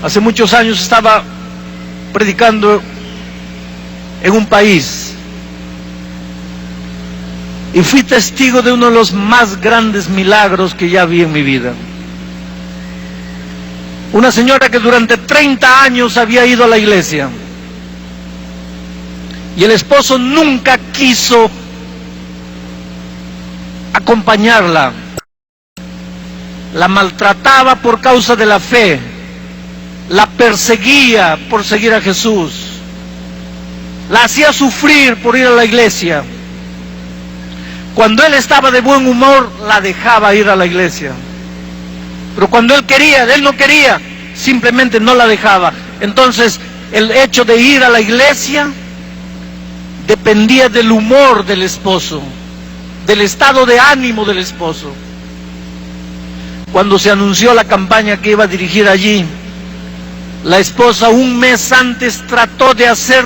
Hace muchos años estaba predicando en un país y fui testigo de uno de los más grandes milagros que ya vi en mi vida. Una señora que durante 30 años había ido a la iglesia y el esposo nunca quiso acompañarla, la maltrataba por causa de la fe, la perseguía por seguir a Jesús, la hacía sufrir por ir a la iglesia. Cuando él estaba de buen humor, la dejaba ir a la iglesia. Pero cuando él no quería, simplemente no la dejaba. Entonces, el hecho de ir a la iglesia dependía del humor del esposo, del estado de ánimo del esposo. Cuando se anunció la campaña que iba a dirigir allí, la esposa un mes antes trató de hacer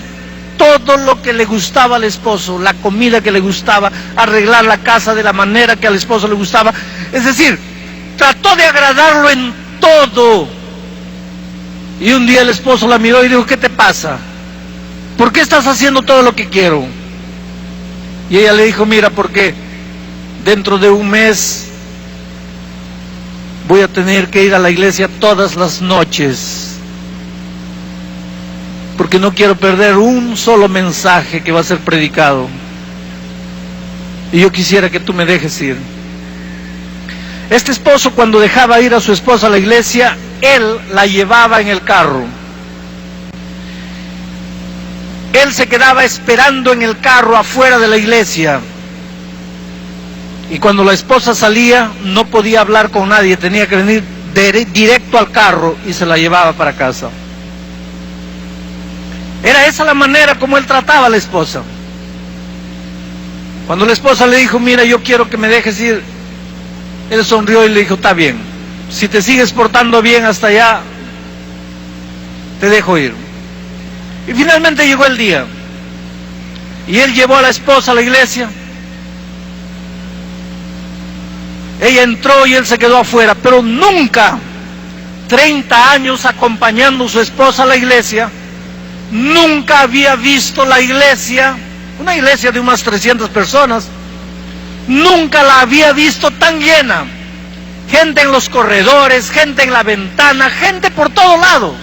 todo lo que le gustaba al esposo, la comida que le gustaba, arreglar la casa de la manera que al esposo le gustaba. Es decir, trató de agradarlo en todo. Y un día el esposo la miró y dijo: ¿qué te pasa? ¿Por qué estás haciendo todo lo que quiero? Y ella le dijo: mira, porque dentro de un mes voy a tener que ir a la iglesia todas las noches, porque no quiero perder un solo mensaje que va a ser predicado, y yo quisiera que tú me dejes ir. Este esposo, cuando dejaba ir a su esposa a la iglesia, él la llevaba en el carro. Él se quedaba esperando en el carro afuera de la iglesia, y cuando la esposa salía no podía hablar con nadie, tenía que venir directo al carro y se la llevaba para casa. Era esa la manera como él trataba a la esposa. Cuando la esposa le dijo: mira, yo quiero que me dejes ir, él sonrió y le dijo: está bien, si te sigues portando bien hasta allá, te dejo ir. Y finalmente llegó el día, y él llevó a la esposa a la iglesia. Ella entró y él se quedó afuera, pero nunca, 30 años acompañando a su esposa a la iglesia, nunca había visto la iglesia, una iglesia de unas 300 personas, nunca la había visto tan llena. Gente en los corredores, gente en la ventana, gente por todo lado.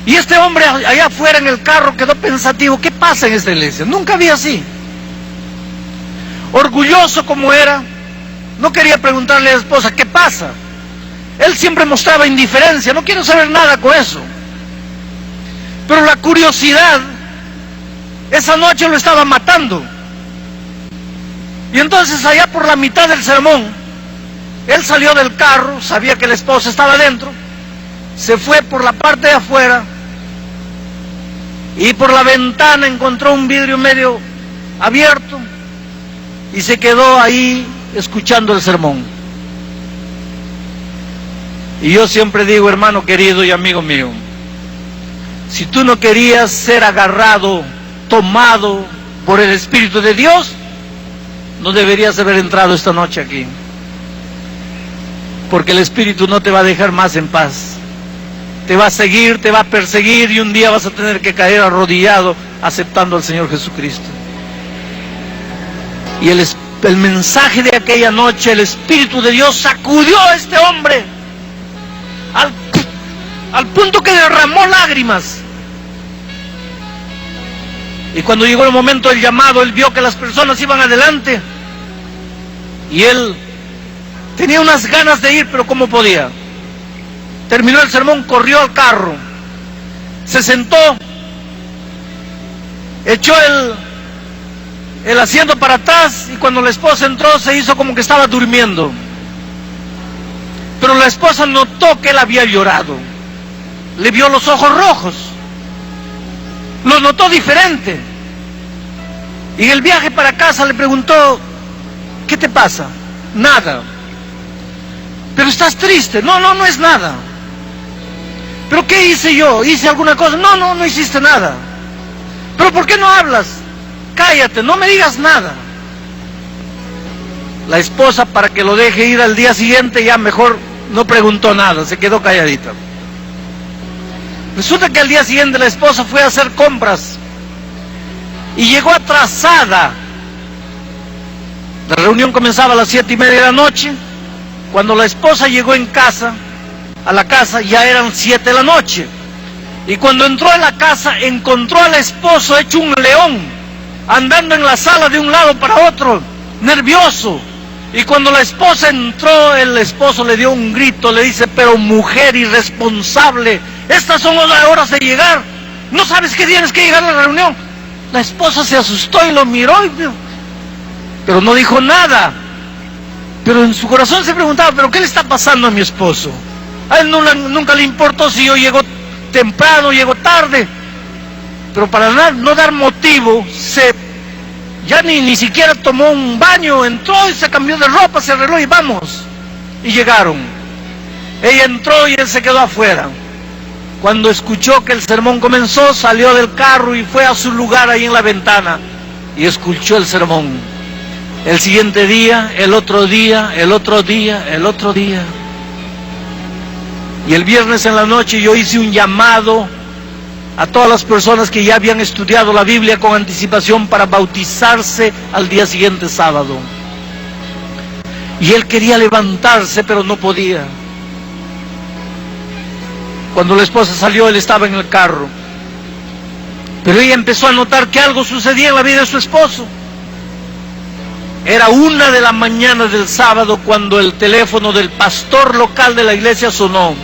Y este hombre allá afuera en el carro quedó pensativo: ¿qué pasa en esta iglesia? Nunca había así. Orgulloso como era, no quería preguntarle a la esposa: ¿qué pasa? Él siempre mostraba indiferencia: no quiero saber nada con eso. Pero la curiosidad esa noche lo estaba matando. Y entonces, allá por la mitad del sermón, él salió del carro, sabía que la esposa estaba dentro, se fue por la parte de afuera y por la ventana encontró un vidrio medio abierto y se quedó ahí escuchando el sermón. Y yo siempre digo: hermano querido y amigo mío, si tú no querías ser agarrado, tomado por el Espíritu de Dios, no deberías haber entrado esta noche aquí, porque el Espíritu no te va a dejar más en paz. Te va a seguir, te va a perseguir, y un día vas a tener que caer arrodillado aceptando al Señor Jesucristo. Y el mensaje de aquella noche, el Espíritu de Dios sacudió a este hombre al punto que derramó lágrimas. Y cuando llegó el momento del llamado, él vio que las personas iban adelante y él tenía unas ganas de ir, pero ¿cómo podía? Terminó el sermón, corrió al carro, se sentó, echó el asiento para atrás, y cuando la esposa entró se hizo como que estaba durmiendo. Pero la esposa notó que él había llorado, le vio los ojos rojos, lo notó diferente. Y en el viaje para casa le preguntó: ¿qué te pasa? Nada. Pero estás triste. No es nada. ¿Pero qué hice yo? ¿Hice alguna cosa? No hiciste nada. ¿Pero por qué no hablas? Cállate, no me digas nada. La esposa, para que lo deje ir al día siguiente, ya mejor no preguntó nada, se quedó calladita. Resulta que al día siguiente la esposa fue a hacer compras y llegó atrasada. La reunión comenzaba a las 7:30 de la noche. Cuando la esposa llegó a la casa, ya eran 7 de la noche. Y cuando entró a la casa, encontró al esposo hecho un león, andando en la sala de un lado para otro, nervioso. Y cuando la esposa entró, el esposo le dio un grito, le dice: pero mujer irresponsable, estas son las horas de llegar, ¿no sabes que tienes que llegar a la reunión? La esposa se asustó y lo miró, pero no dijo nada. Pero en su corazón se preguntaba: ¿pero qué le está pasando a mi esposo? A él nunca le importó si yo llego temprano, llego tarde. Pero para no dar motivo, ya ni siquiera tomó un baño, entró y se cambió de ropa, se arregló y vamos. Y llegaron. Ella entró y él se quedó afuera. Cuando escuchó que el sermón comenzó, salió del carro y fue a su lugar ahí en la ventana y escuchó el sermón. El siguiente día, el otro día, el otro día, el otro día. Y el viernes en la noche yo hice un llamado a todas las personas que ya habían estudiado la Biblia con anticipación para bautizarse al día siguiente, sábado. Y él quería levantarse, pero no podía. Cuando la esposa salió, él estaba en el carro. Pero ella empezó a notar que algo sucedía en la vida de su esposo. Era 1 de la mañana del sábado cuando el teléfono del pastor local de la iglesia sonó.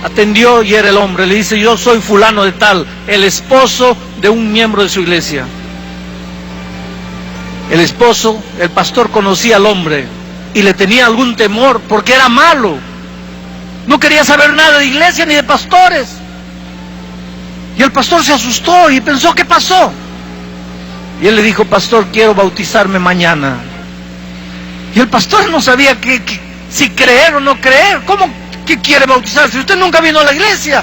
Atendió y era el hombre. Le dice: yo soy fulano de tal, el esposo de un miembro de su iglesia. El pastor conocía al hombre y le tenía algún temor porque era malo. No quería saber nada de iglesia ni de pastores. Y el pastor se asustó y pensó: ¿qué pasó? Y él le dijo: pastor, quiero bautizarme mañana. Y el pastor no sabía si creer o no creer. ¿Cómo que quiere bautizarse? Usted nunca vino a la iglesia.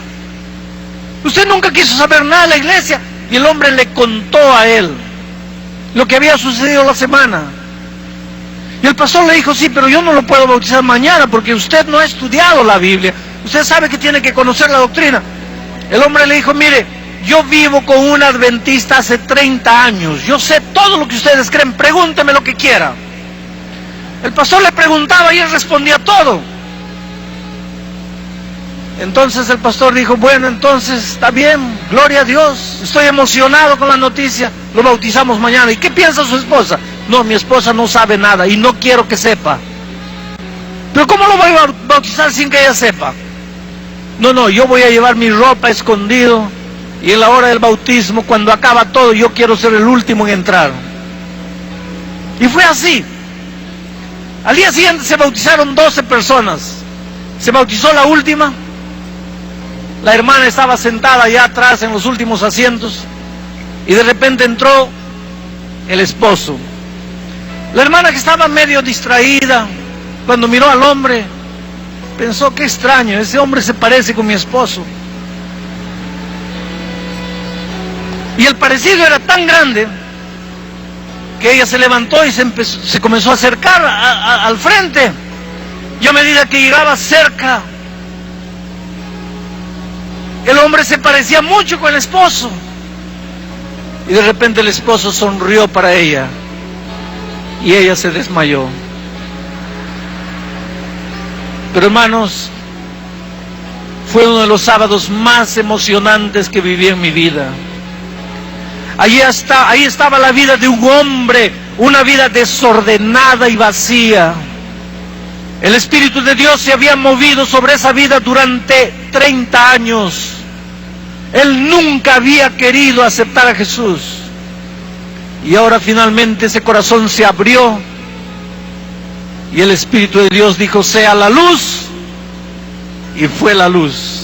Usted nunca quiso saber nada de la iglesia. Y el hombre le contó a él lo que había sucedido la semana. Y el pastor le dijo: sí, pero yo no lo puedo bautizar mañana porque usted no ha estudiado la Biblia. Usted sabe que tiene que conocer la doctrina. El hombre le dijo: mire, yo vivo con un adventista hace 30 años. Yo sé todo lo que ustedes creen. Pregúnteme lo que quiera. El pastor le preguntaba y él respondía todo. Entonces el pastor dijo: bueno, entonces está bien, gloria a Dios, estoy emocionado con la noticia, lo bautizamos mañana. ¿Y qué piensa su esposa? No, mi esposa no sabe nada y no quiero que sepa. ¿Pero cómo lo voy a bautizar sin que ella sepa? No, yo voy a llevar mi ropa escondido y en la hora del bautismo, cuando acaba todo, yo quiero ser el último en entrar. Y fue así. Al día siguiente se bautizaron 12 personas. Se bautizó la última. La hermana estaba sentada allá atrás en los últimos asientos y de repente entró el esposo. La hermana, que estaba medio distraída, cuando miró al hombre, pensó: qué extraño, ese hombre se parece con mi esposo. Y el parecido era tan grande que ella se levantó y se comenzó a acercar al frente. Y a medida que llegaba cerca, el hombre se parecía mucho con el esposo. Y de repente el esposo sonrió para ella y ella se desmayó. Pero hermanos, fue uno de los sábados más emocionantes que viví en mi vida. Ahí estaba la vida de un hombre, una vida desordenada y vacía. El Espíritu de Dios se había movido sobre esa vida durante 30 años. Él nunca había querido aceptar a Jesús. Y ahora finalmente ese corazón se abrió. Y el Espíritu de Dios dijo: sea la luz. Y fue la luz.